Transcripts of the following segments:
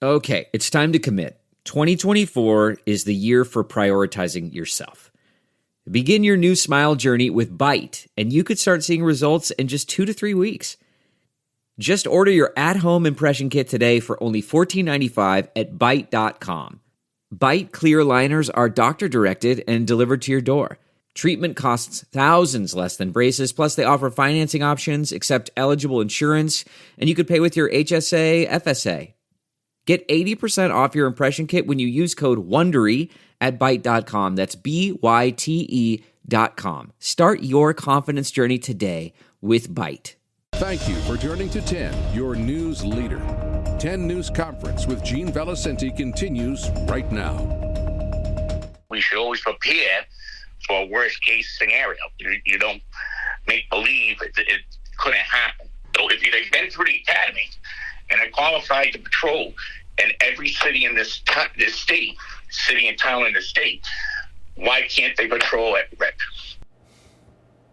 Okay, it's time to commit. 2024 is the year for prioritizing yourself. Begin your new smile journey with Byte, and you could start seeing results in just 2 to 3 weeks. Just order your at-home impression kit today for only $14.95 at Byte.com. Byte clear liners are doctor-directed and delivered to your door. Treatment costs thousands less than braces, plus they offer financing options, accept eligible insurance, and you could pay with your HSA, FSA. Get 80% off your impression kit when you use code WONDERY at Byte.com. That's BYTE.com. Start your confidence journey today with Byte. Thank you for turning to 10, your news leader. 10 News Conference with Gene Valicenti continues right now. We should always prepare for a worst-case scenario. You don't make believe it couldn't happen. So if they've been through the academy and are qualified to patrol in every city in this state, city and town in the state, why can't they patrol at Rhode?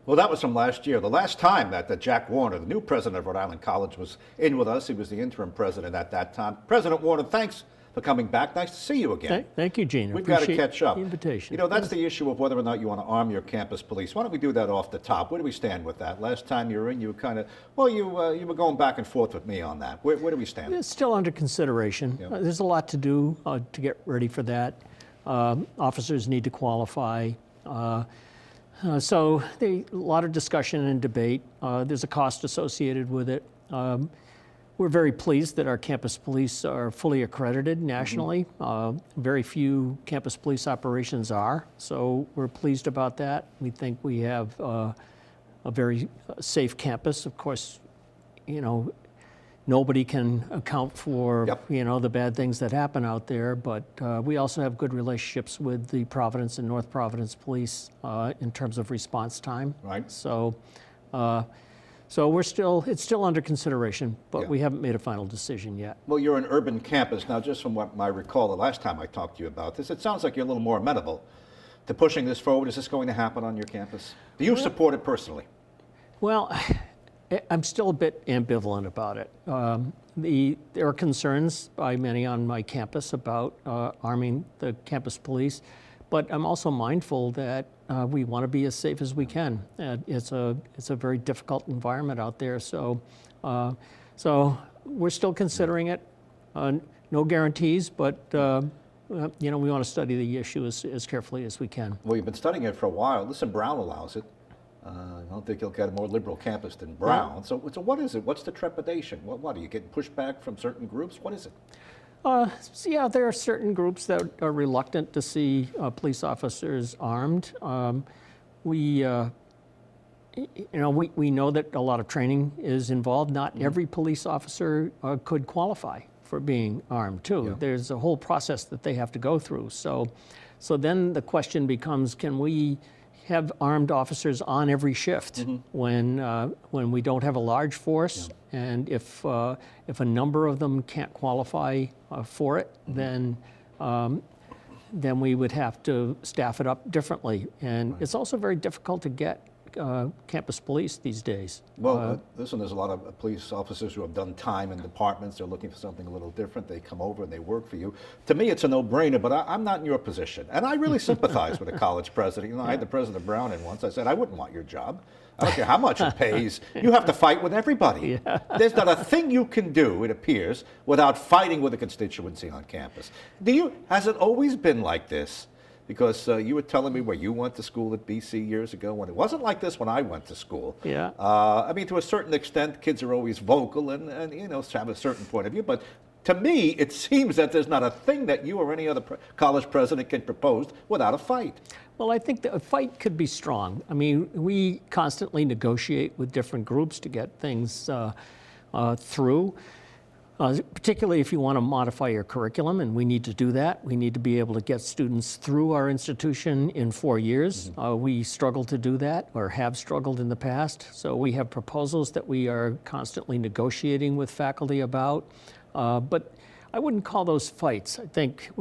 Well, that was from last year. The last time that Jack Warner, the new president of Rhode Island College, was in with us. He was the interim president at that time. President Warner, thanks for coming back. Nice to see you again. Thank you, Gene. We've got to catch up. The invitation. You know, that's the issue of whether or not you want to arm your campus police. Why don't we do that off the top? Where do we stand with that? Last time you were in, you were kind of, you were going back and forth with me on that. Where do we stand? It's still under consideration. Yeah. There's a lot to do to get ready for that. Officers need to qualify. So a lot of discussion and debate. There's a cost associated with it. We're very pleased that our campus police are fully accredited nationally. Very few campus police operations are, so we're pleased about that. We think we have a very safe campus. Of course, you know, nobody can account for, the bad things that happen out there, but we also have good relationships with the Providence and North Providence Police in terms of response time. Right. So it's still under consideration, but we haven't made a final decision yet. Well, you're an urban campus. Now, just from what I recall the last time I talked to you about this, it sounds like you're a little more amenable to pushing this forward. Is this going to happen on your campus? Do you support it personally? Well, I'm still a bit ambivalent about it. There are concerns by many on my campus about arming the campus police, but I'm also mindful that we want to be as safe as we can. It's a very difficult environment out there, so we're still considering it. No guarantees, but we want to study the issue as carefully as we can. Well, you've been studying it for a while. Listen, Brown allows it. I don't think you'll get a more liberal campus than Brown. So what is it? What's the trepidation? What are you getting pushback from certain groups? What is it? There are certain groups that are reluctant to see police officers armed. We know that a lot of training is involved. Not every police officer could qualify for being armed too. Yeah. There's a whole process that they have to go through. So then the question becomes, can we have armed officers on every shift when we don't have a large force, and if a number of them can't qualify for it, then we would have to staff it up differently. And it's also very difficult to get campus police these days. Well, listen, there's a lot of police officers who have done time in departments. They're looking for something a little different. They come over and they work for you. To me, it's a no-brainer, but I'm not in your position. And I really sympathize with a college president. You know, I had the President Brown in once. I said, I wouldn't want your job. I don't care how much it pays. You have to fight with everybody. Yeah. There's not a thing you can do, it appears, without fighting with a constituency on campus. Has it always been like this? Because you were telling me where you went to school at BC years ago, when it wasn't like this when I went to school. Yeah. I mean, to a certain extent, kids are always vocal and have a certain point of view. But to me, it seems that there's not a thing that you or any other college president can propose without a fight. Well, I think a fight could be strong. I mean, we constantly negotiate with different groups to get things through. Particularly if you want to modify your curriculum, and we need to do that. We need to be able to get students through our institution in 4 years. We struggle to do that, or have struggled in the past. So we have proposals that we are constantly negotiating with faculty about. But I wouldn't call those fights. I think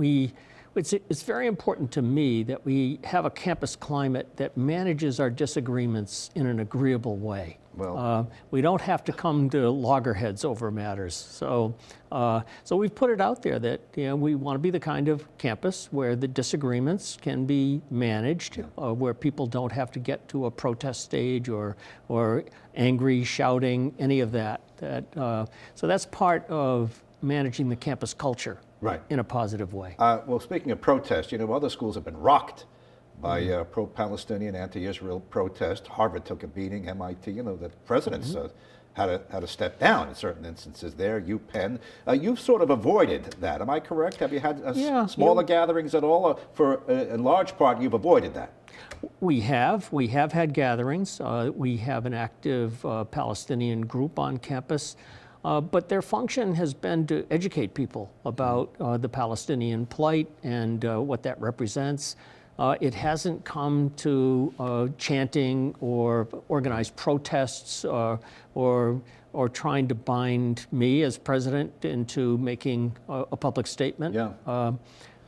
it's very important to me that we have a campus climate that manages our disagreements in an agreeable way. Well, we don't have to come to loggerheads over matters. So we've put it out there that we want to be the kind of campus where the disagreements can be managed, where people don't have to get to a protest stage or angry shouting, any of that. So that's part of managing the campus culture in a positive way. Well, speaking of protest, other schools have been rocked by pro-Palestinian, anti-Israel protest. Harvard took a beating. MIT, the presidents had to step down in certain instances there. UPenn, you've sort of avoided that. Am I correct? Have you had smaller gatherings at all? In large part, you've avoided that. We have had gatherings. We have an active Palestinian group on campus. But their function has been to educate people about the Palestinian plight and what that represents. It hasn't come to chanting or organized protests or trying to bind me as president into making a public statement. Yeah.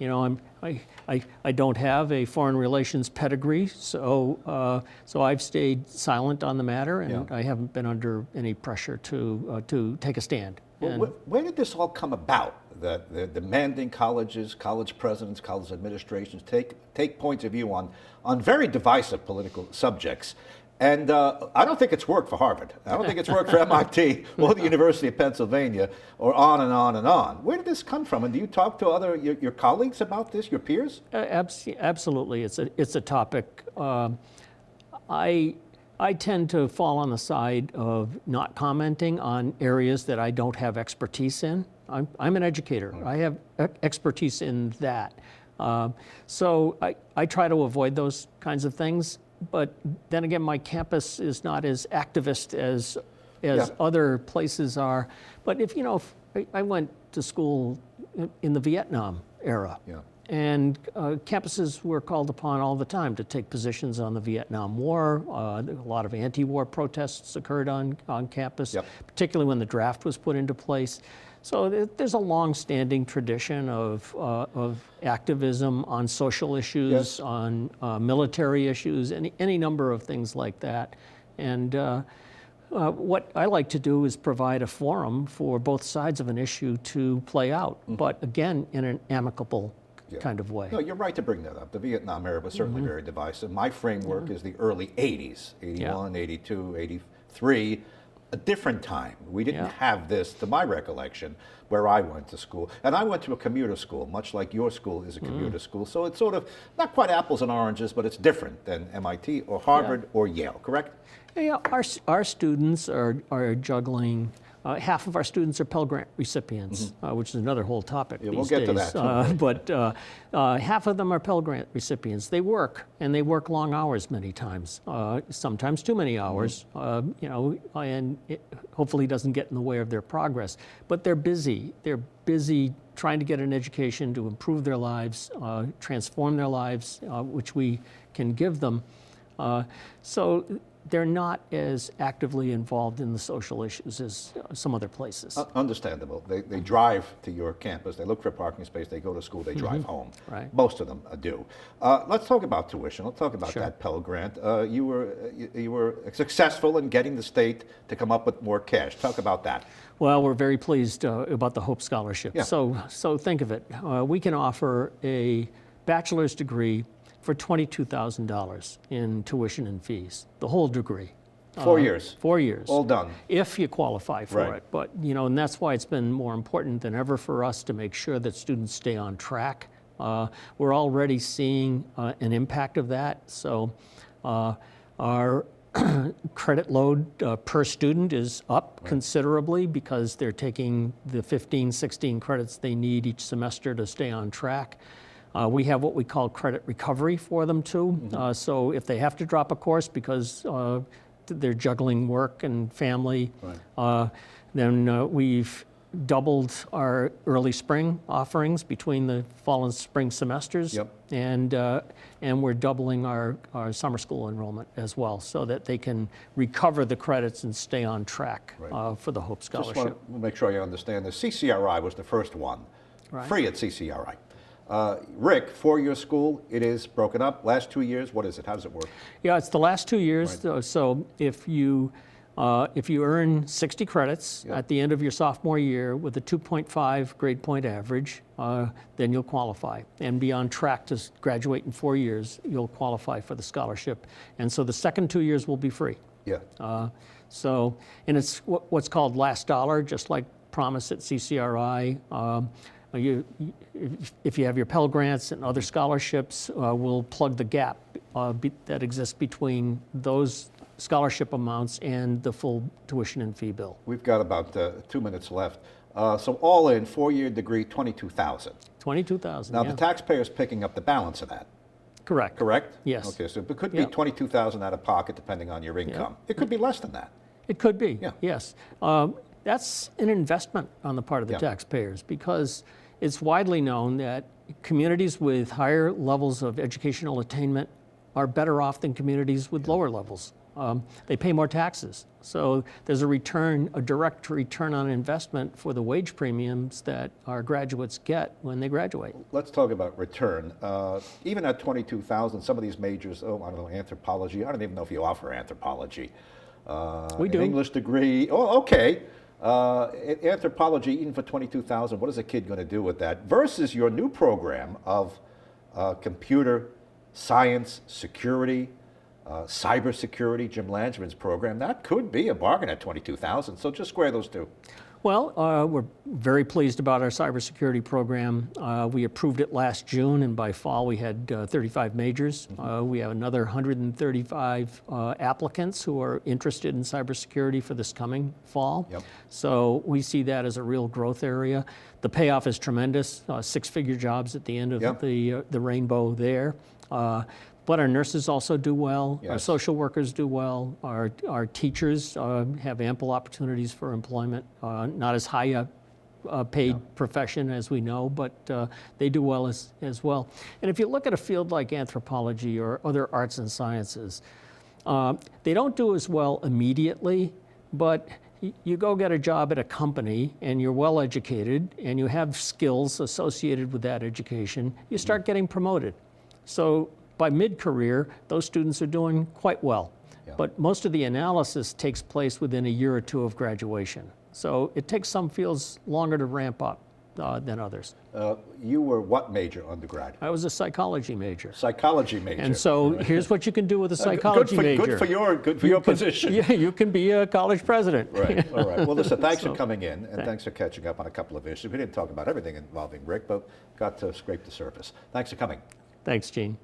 I don't have a foreign relations pedigree, so I've stayed silent on the matter, and I haven't been under any pressure to take a stand. Well, where did this all come about? That they're demanding colleges, college presidents, college administrations take points of view on very divisive political subjects. And I don't think it's worked for Harvard. I don't think it's worked for MIT or the University of Pennsylvania, or on and on and on. Where did this come from? And do you talk to your colleagues about this, your peers? Absolutely, it's a topic. I tend to fall on the side of not commenting on areas that I don't have expertise in. I'm an educator. I have expertise in that. So I try to avoid those kinds of things. But then again, my campus is not as activist as other places are. But if I went to school in the Vietnam era, and campuses were called upon all the time to take positions on the Vietnam War. A lot of anti-war protests occurred on campus, particularly when the draft was put into place. So there's a long-standing tradition of activism on social issues, on military issues, any number of things like that. And what I like to do is provide a forum for both sides of an issue to play out, but again, in an amicable kind of way. No, you're right to bring that up. The Vietnam era was certainly very divisive. My framework is the early 80s, 81, 82, 83. A different time. We didn't have this, to my recollection, where I went to school. And I went to a commuter school, much like your school is a commuter school. So it's sort of not quite apples and oranges, but it's different than MIT or Harvard or Yale, correct? Yeah, our students are juggling. Half of our students are Pell Grant recipients, which is another whole topic these we'll get days. to that. But half of them are Pell Grant recipients. They work, and they work long hours many times, sometimes too many hours, and it hopefully doesn't get in the way of their progress. But they're busy. They're busy trying to get an education to improve their lives, transform their lives, which we can give them. So they're not as actively involved in the social issues as some other places. Understandable. They drive to your campus, they look for parking space, they go to school, they drive home. Right. Most of them do. Let's talk about tuition. Let's talk about that Pell Grant. You were successful in getting the state to come up with more cash. Talk about that. Well, we're very pleased about the Hope Scholarship. Yeah. So think of it. We can offer a bachelor's degree for $22,000 in tuition and fees, the whole degree. 4 years. 4 years. All done. If you qualify for Right. it. But, and that's why it's been more important than ever for us to make sure that students stay on track. We're already seeing an impact of that. So our credit load per student is up considerably because they're taking the 15, 16 credits they need each semester to stay on track. We have what we call credit recovery for them too. So if they have to drop a course because they're juggling work and family, then we've doubled our early spring offerings between the fall and spring semesters. And we're doubling our summer school enrollment as well so that they can recover the credits and stay on track for the Hope Scholarship. Just want to make sure you understand this. CCRI was the first one, free at CCRI. Rick, 4-year school, it is broken up. Last 2 years, what is it? How does it work? Yeah, it's the last 2 years. So if you If you earn 60 credits Yep. at the end of your sophomore year with a 2.5 grade point average, then you'll qualify and be on track to graduate in 4 years. You'll qualify for the scholarship. And so the second 2 years will be free. Yeah. And it's what's called last dollar, just like Promise at CCRI. If you have your Pell Grants and other scholarships, we'll plug the gap that exists between those scholarship amounts and the full tuition and fee bill. We've got about 2 minutes left. So all in, 4-year degree, $22,000. $22,000. Now yeah. the taxpayer's picking up the balance of that. Correct. Correct? Yes. Okay, so it could be Yeah. $22,000 out of pocket depending on your income. It could be less than that. It could be. Yeah. Yes. That's an investment on the part of the Yeah. taxpayers, because it's widely known that communities with higher levels of educational attainment are better off than communities with lower levels. They pay more taxes. So there's a direct return on investment for the wage premiums that our graduates get when they graduate. Let's talk about return. Even at $22,000, some of these majors, I don't know, anthropology, I don't even know if you offer anthropology. We do. An English degree, okay. Anthropology, even for $22,000, what is a kid going to do with that? Versus your new program of computer science, security, cybersecurity, Jim Langevin program, that could be a bargain at $22,000. So just square those two. Well, we're very pleased about our cybersecurity program. We approved it last June, and by fall we had 35 majors. We have another 135 applicants who are interested in cybersecurity for this coming fall. Yep. So we see that as a real growth area. The payoff is tremendous, 6-figure jobs at the end of Yep. the rainbow there. But our nurses also do well. Our Yes. social workers do well. Our teachers have ample opportunities for employment. Not as high a paid profession as we know, but they do well as well. And if you look at a field like anthropology or other arts and sciences, they don't do as well immediately, but you go get a job at a company and you're well educated and you have skills associated with that education, you start getting promoted. So by mid-career, those students are doing quite well. Yeah. But most of the analysis takes place within a year or two of graduation. So it takes some fields longer to ramp up than others. You were what major undergrad? I was a psychology major. Psychology major. And so here's what you can do with a psychology major. Good for your position. Yeah, you can be a college president. Right. All right. Well, listen, thanks for So, coming in, and thanks for catching up on a couple of issues. We didn't talk about everything involving Rick, but got to scrape the surface. Thanks for coming. Thanks, Gene.